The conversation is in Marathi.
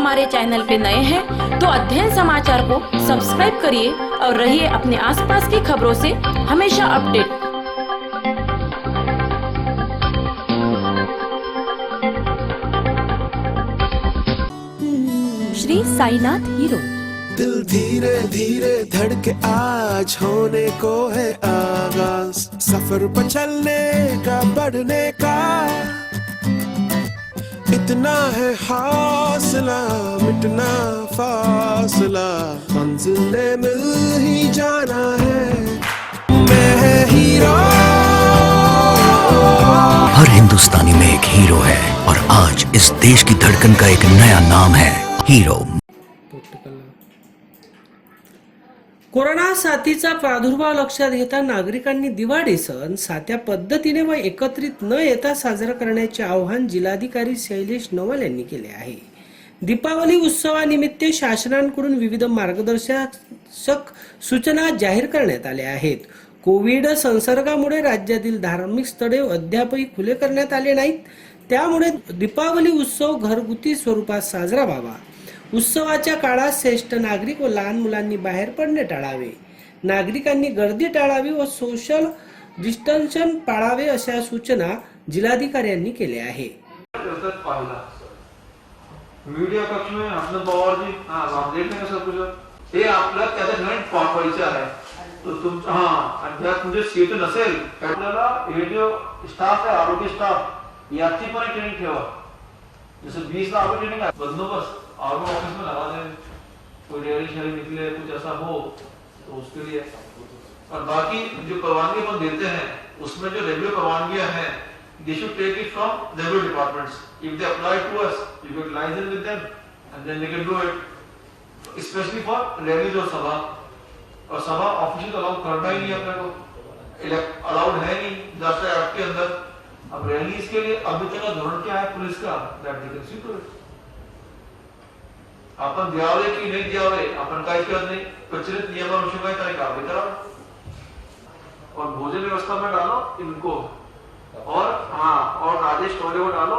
हमारे चैनल पे नए हैं तो अध्ययन समाचार को सब्सक्राइब करिए और रहिए अपने आसपास की खबरों से हमेशा अपडेट। श्री साईनाथ हीरो। दिल धीरे धीरे धड़के आज होने को है आगाज, सफर पर चलने का बढ़ने का इतना है हौसला, मिटना फासला, मंजिल ने मिल ही जाना है। मैं हीरो। हर हिंदुस्तानी में एक हीरो है और आज इस देश की धड़कन का एक नया नाम है हीरो। कोरोना साथीचा प्रादुर्भाव लक्षात घेता नागरिकांनी दिवाळी सण साध्या पद्धतीने व एकत्रित न येता साजरा करण्याचे आवाहन जिल्हाधिकारी शैलेश नवल यांनी केले आहे। दीपावली उत्सवानिमित्त शासनाकडून विविध मार्गदर्शक सूचना जाहीर करण्यात आल्या आहेत। कोविड संसर्गामुळे राज्यातील धार्मिक स्थळे अद्यापही खुले करण्यात आले नाहीत, त्यामुळे दीपावली उत्सव घरगुती स्वरूपात साजरा व्हावा। उत्सवाच्या काळात ज्येष्ठ नागरिक व लहान मुलांनी बाहेर पडणे टाळावे, नागरिकांनी गर्दी टाळावी व सोशल डिस्टन्स पाळावे अशा सूचना जिल्हाधिकाऱ्यांनी केल्या आहे। मीडिया कक्ष में अपने पवार जी आप देख लेंगे सब कुछ हे आपला त्याच्या ठिकाणी पाठवायचे आहे। तो तुमचा अध्यात्म म्हणजे सीट नसेल आपल्याला हे जो स्टाफ आहे आरोग्य स्टाफ याची पण ट्रेनिंग ठेवा। जैसे 20 ला आपकी ट्रेनिंग है बंदोबस्त आर्मी ऑफिस में लगा दें, कोई डेयरी शहरी निकले कुछ ऐसा हो तो उसके लिए। और बाकी जो परवानगी अपन देते हैं उसमें जो रेगुलर परवानगियां हैं they should take it from regular departments. If they apply to us, you get license with them and then they can do it. Especially for rallies और सभा, और सभा ऑफिशियल अलाउ करना ही नहीं अपने को, अलाउड है नहीं 10 एक्ट के अंदर। अब रैलीज के लिए अभी तक का धोरण क्या है पुलिस का, that they can see to it. आपण द्यावे की नाही द्यावे आपण काही करत नाही, प्रचलित नियमानुसार काही तरी काम करा और भोजन व्यवस्था में डालो इनको और राजेश टोले को डालो।